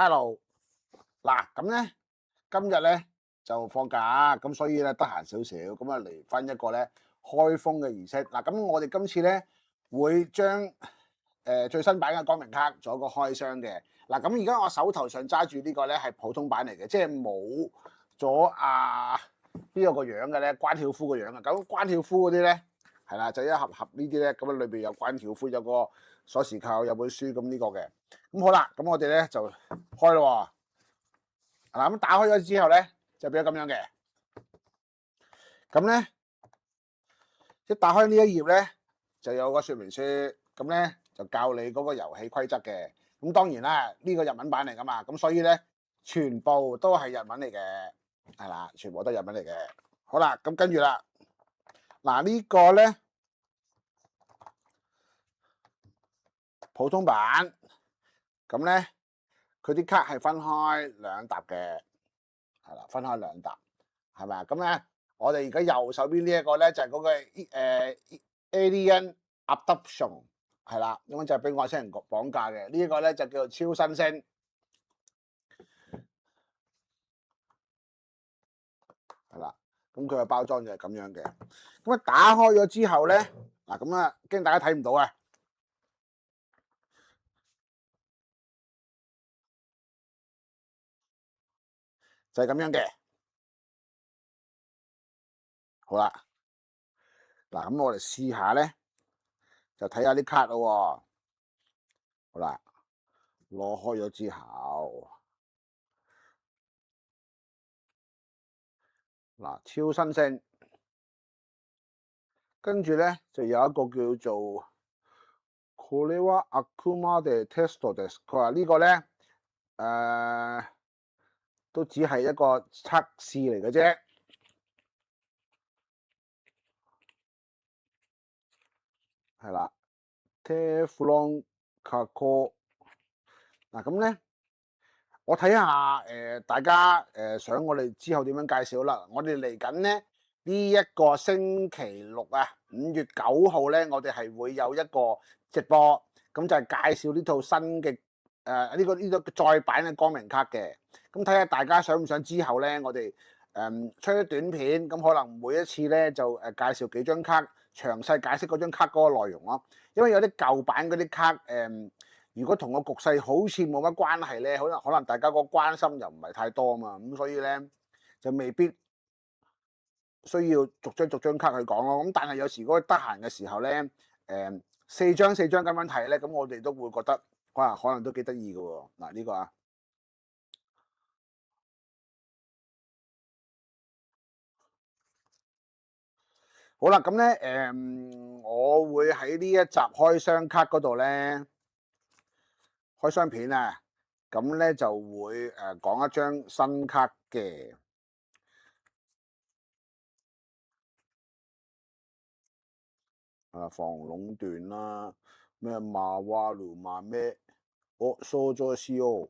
Hello，嗱咁咧，今日咧就放假，咁所以咧得閒少少，咁啊嚟翻一個咧開封嘅儀式。嗱，咁我哋今次咧會將最新版嘅光明卡做一個開箱嘅。嗱，咁而家我手頭上揸住呢個咧係普通版嚟嘅，即係冇咗邊個個樣嘅咧，關曉夫個樣啊。咁關曉夫嗰啲咧係啦，就一盒盒呢啲咧，咁啊裏邊有關曉夫，有個鎖匙扣，有本書，咁呢個嘅。咁好啦，咁我哋咧就開咯喎。嗱，咁打開咗之後咧，就變咗咁樣嘅。咁咧一打開呢一頁咧，就有個說明書，咁咧就教你嗰個遊戲規則嘅。咁當然啦，呢個日文版嚟噶嘛，咁所以咧全部都係日文嚟嘅，係啦，全部都係日文嚟嘅。好啦，咁跟住啦，嗱呢個咧普通版，咁咧佢啲卡係分開兩沓嘅，係啦，分開兩沓，係咪啊？咁咧，我哋而家右手邊呢一個咧就係嗰個Alien Abduction，係啦，咁樣就係俾外星人綁架嘅。呢一個咧就叫做超新星，係啦。咁佢嘅包裝就係咁樣嘅。咁啊打開咗之後咧，嗱咁啊驚大家睇唔到啊，就係咁樣嘅。好啦，嗱咁我哋試下咧，就睇下啲卡咯喎。好啦，攞開咗之後，嗱超新星，跟住咧就有一個叫做これはあくまでテストです。佢話呢個咧都只係一個測試嚟嘅啫，係啦。Teflon 加工嗱咁咧，我睇下大家想我哋之後點樣介紹啦。我哋嚟緊咧呢一個星期六啊，5月9號咧，我哋係會有一個直播，咁就係介紹呢套新嘅呢個再版嘅光明卡嘅。咁睇下大家想唔想之後咧，我哋出啲短片，咁可能每一次咧就介紹幾張卡，詳細解釋嗰張卡嗰個內容咯。因為有啲舊版嗰啲卡如果同個局勢好似冇乜關係咧，可能大家個關心又唔係太多啊嘛，咁所以咧就未必需要逐張卡去講咯。咁但係有時如果得閒嘅時候咧，四張咁樣睇咧，咁我哋都會覺得哇，可能都幾得意嘅喎。嗱呢個啊，好啦，咁咧我會喺呢一集開箱卡嗰度咧，開箱片啊，咁咧就會講一張新卡嘅。防壟斷啦，咩馬哇魯馬咩，蘇佐西奧，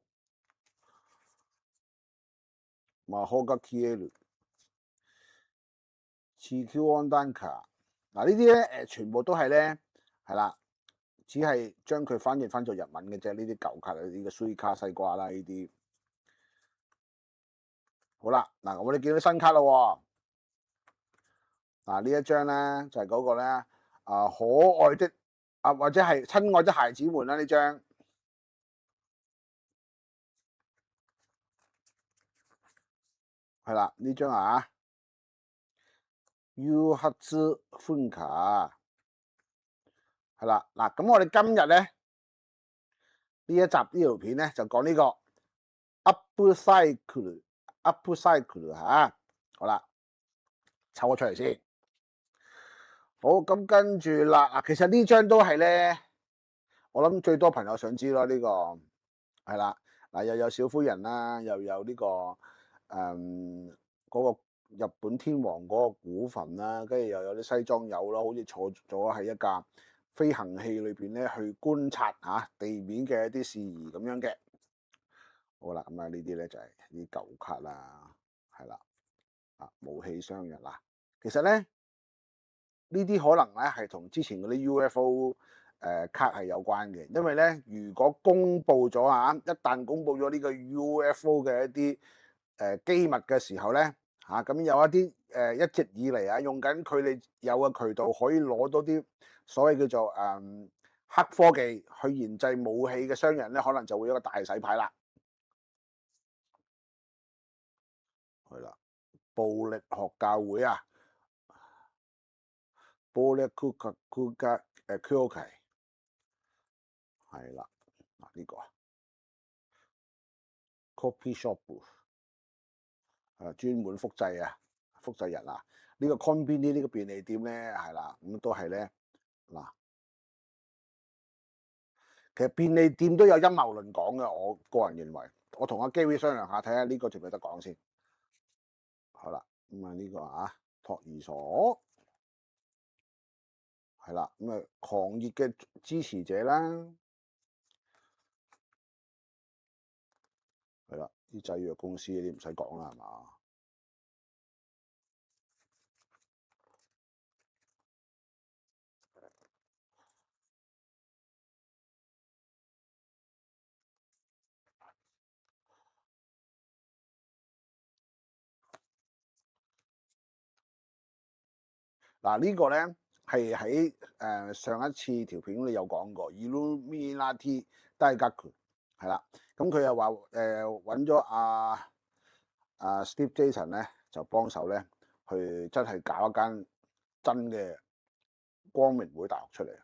馬可加 KL，次 Q 安丹卡，嗱呢啲咧全部都係咧係啦，只係將佢翻譯翻做日文嘅啫。呢啲舊卡啊，呢個衰卡西瓜啦呢啲。好啦，嗱我哋見到新卡咯喎，嗱呢一張咧就係嗰個咧可愛的或者係親愛的孩子們啦呢張。係啦，呢張啊，U 黑之寬卡係啦，嗱咁我哋今日咧呢一集呢條片咧就講呢個 upcycle 嚇，好啦，抽咗出嚟先。好，咁跟住啦，嗱其實呢張都係咧，我諗最多朋友想知咯，呢個係啦，嗱又有小灰人啦，又有呢個嗰個日本天皇嗰個古墳啦，跟住又有啲西裝友咯，好似坐咗喺一架飛行器裏邊咧去觀察地面嘅一啲事宜咁樣嘅。好啦，咁啊呢啲咧就係啲舊卡啦，係啦，武器商人嗱，其實咧呢啲可能咧係同之前嗰啲 UFO 卡係有關嘅，因為咧如果公佈咗一旦公佈咗呢個 UFO 嘅一啲機密嘅時候咧咁有一啲一直以嚟用緊佢哋有嘅渠道可以攞到啲所謂叫做黑科技去研製武器嘅商人咧，可能就會有一個大洗牌啦。係啦，暴力學教會暴力庫格QOK 係啦，嗱呢個copy shop 專門複製人呢個 convenience 呢個便利店咧係啦，咁都係咧嗱，其實便利店都有陰謀論講嘅，我個人認為，我同阿 Gary 商量下，睇下呢個值唔值得講先。好啦，咁呢個托兒所係啦，咁狂熱嘅支持者啦，係啦，啲製藥公司啲唔使講啦，係嘛？嗱呢個咧係喺上一次條片你有講過 Illuminati 大家族係啦，咁佢又話揾咗Steve Jason 咧就幫手咧去真係搞一間真嘅光明會大學出嚟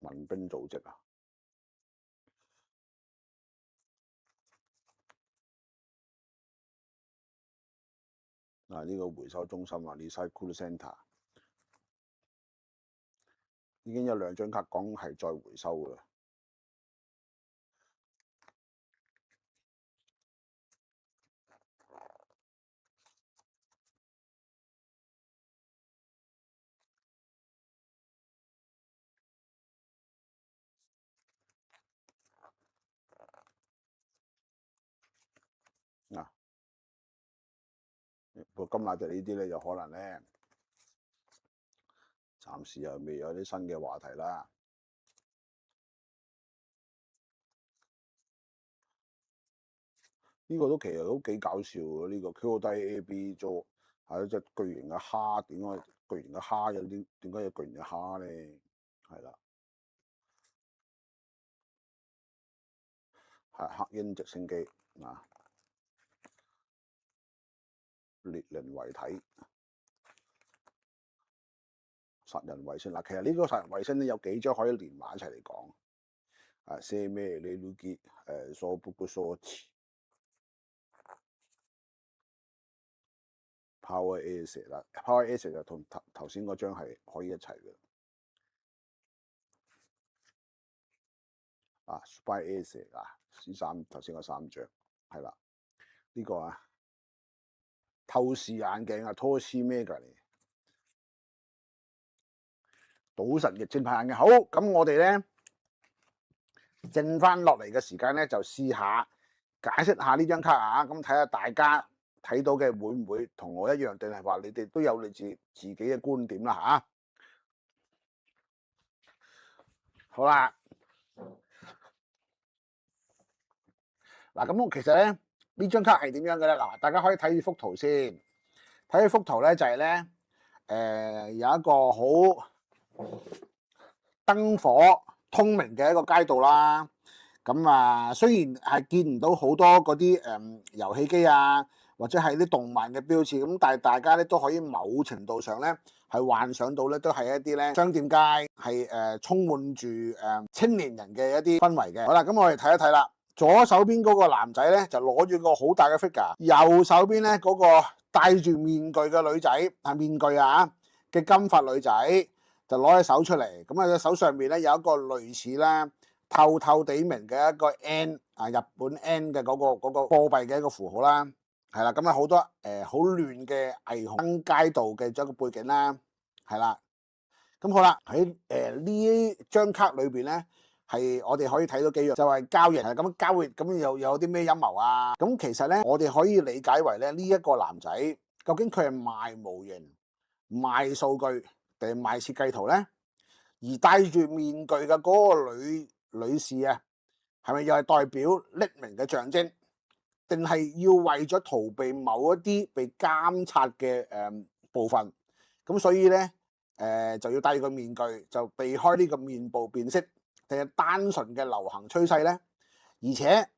民兵組織呢個回收中心Recycle Centre 已經有2張卡講係再回收㗎啦。不過今日就呢啲咧，就可能咧，暫時又未有啲新嘅話題啦。呢個都其實都幾搞笑喎！呢個 QDAB 做係一隻巨型嘅蝦，點解巨型嘅蝦有啲點解有巨型嘅蝦咧？係啦，係黑鷹直升機獵人遺體。殺人衛星其實呢個殺人衛星咧有幾張可以連埋一齊嚟講。寫咩你都結所不個所詞 Power Asset 啦，Power Asset 就同頭先嗰張係可以一齊嘅。Spy Asset 頭先嗰3張係啦，呢個透視眼鏡Toshi Mega 嚟。賭神液晶牌眼鏡好，咁我哋咧剩翻落嚟嘅時間咧，就試下解釋下呢張卡咁睇下大家睇到嘅會唔會同我一樣，定係話你哋都有你自己嘅觀點啦好啦，嗱咁我其實咧呢張卡係點樣嘅咧？嗱，大家可以睇住幅圖先，睇住幅圖咧就係咧有一個好燈火通明嘅一個街道啦。咁雖然係見唔到好多嗰啲遊戲機或者係啲動漫嘅標誌，咁但係大家咧都可以某程度上咧係幻想到咧都係一啲咧商店街係充滿住青年人嘅一啲氛圍嘅。好啦，咁我哋睇一睇啦。左手邊嗰個男仔咧就攞住個好大嘅 figure，右手邊咧嗰個戴住面具嘅女仔面具嘅金髮女仔就攞隻手出嚟，咁隻手上面咧有一個類似咧透透地明嘅一個 N 日本 N 嘅嗰個貨幣嘅一個符號啦，係啦，咁好多好亂嘅霓虹街道嘅一個背景啦，係啦，咁好啦，喺呢張卡裏邊咧係我哋可以睇到幾樣，就係交易係咁交易，咁又有啲咩陰謀啊？咁其實咧，我哋可以理解為咧，呢一個男仔究竟佢係賣模型、賣數據定係賣設計圖咧？而戴住面具嘅嗰個女士啊，係咪又係代表匿名嘅象徵？定係要為咗逃避某一啲被監察嘅部分？咁所以咧就要戴個面具，就避開呢個面部辨識。定係單純嘅流行趨勢咧，而且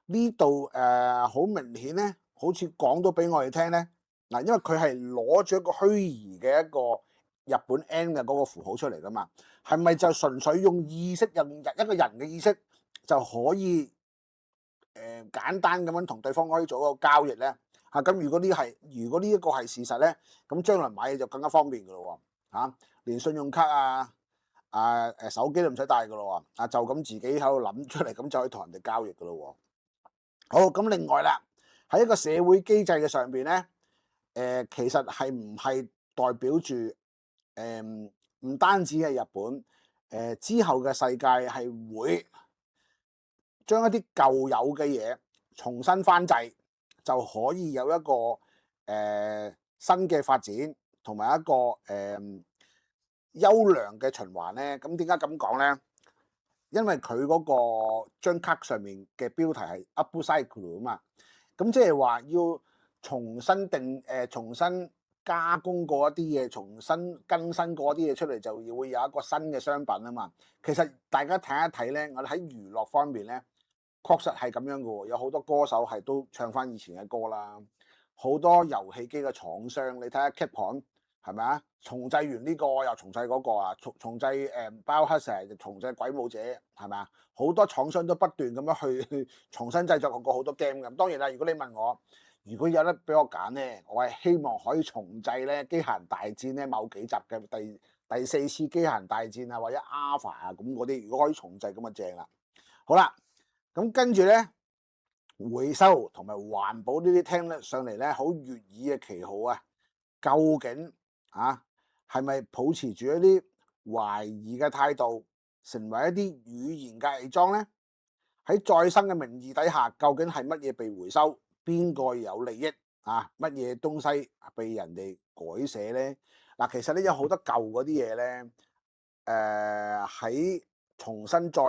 呢度好明顯咧，好似講到俾我哋聽咧，嗱，因為佢係攞咗一個虛擬嘅一個日本 N 嘅嗰個符號出嚟噶嘛，係咪就純粹用意識用一個人嘅意識就可以簡單咁樣同對方可以做一個交易咧？咁如果呢一個係事實咧，咁將來買嘢就更加方便噶咯喎，連信用卡手機都唔使帶噶咯喎，就咁自己喺度諗出嚟，咁就可以同人哋交易噶咯喎。好，咁另外啦，喺一個社會機制嘅上邊咧，其實係唔係代表住唔單止係日本，之後嘅世界係會將一啲舊有嘅嘢重新翻製，就可以有一個新嘅發展同埋一個優良嘅循環咧。咁點解咁講咧？因為佢嗰個張卡上面嘅標題係 upcycle 啊嘛，咁即係話要重新加工過一啲嘢，重新更新過一啲嘢出嚟，就會有一個新嘅商品啊嘛。其實大家睇一睇咧，我哋喺娛樂方面咧，確實係咁樣嘅喎，有好多歌手係都唱翻以前嘅歌啦，好多遊戲機嘅廠商，你睇下 Capcom。係咪啊？重製完呢個又重製嗰個啊，重製包黑蛇，重製鬼武者，係咪啊？好多廠商都不斷咁樣去重新製作過好多 game 咁。當然啦，如果你問我，如果有得俾我揀咧，我係希望可以重製咧機械人大戰咧某幾集嘅第四次機械人大戰啊，或者 Alpha 啊咁嗰啲，如果可以重製咁就正啦。好啦，咁跟住咧回收同埋環保呢啲聽得上嚟咧好悅耳嘅旗號啊，究竟係咪抱持住一啲懷疑嘅態度，成為一啲語言嘅偽裝咧？喺再生嘅名義底下，究竟係乜嘢被回收？邊個有利益？乜嘢東西被人哋改寫咧？嗱，其實咧有好多舊嗰啲嘢咧，喺重新再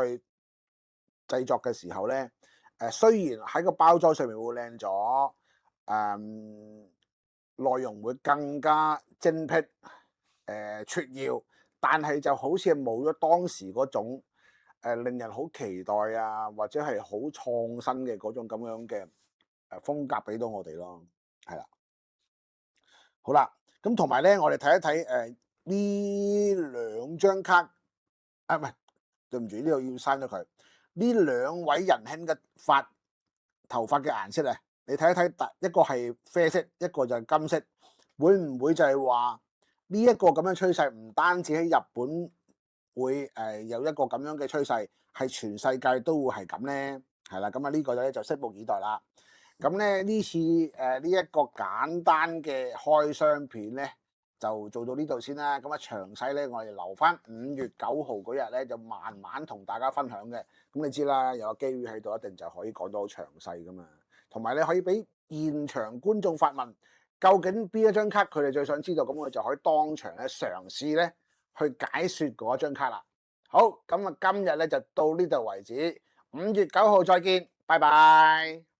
製作嘅時候咧，雖然喺個包裝上面會靚咗，內容會更加精闢。撮要，但係就好似係冇咗當時嗰種令人好期待啊，或者係好創新嘅嗰種咁樣嘅風格俾到我哋咯，係啦。好啦，咁同埋咧，我哋睇一睇呢兩張卡，唔係，對唔住，呢度要刪咗佢。呢兩位仁兄嘅頭髮嘅顏色啊，你睇一睇，一個係啡色，一個就係金色，會唔會就係話？呢一個咁樣趨勢唔單止喺日本會有一個咁樣嘅趨勢，係全世界都會係咁咧，係啦。咁呢個咧就拭目以待啦。咁咧呢次呢一個簡單嘅開箱片咧，就做到呢度先啦。咁詳細咧我哋留翻5月9號嗰日咧就慢慢同大家分享嘅。咁你知啦，有個機遇喺度，一定就可以講到好詳細噶嘛。同埋你可以俾現場觀眾發問。究竟邊一張卡佢哋最想知道，咁我就可以當場咧嘗試咧去解説嗰張卡啦。好，咁今日咧就到呢度為止，5月9號再見，拜拜。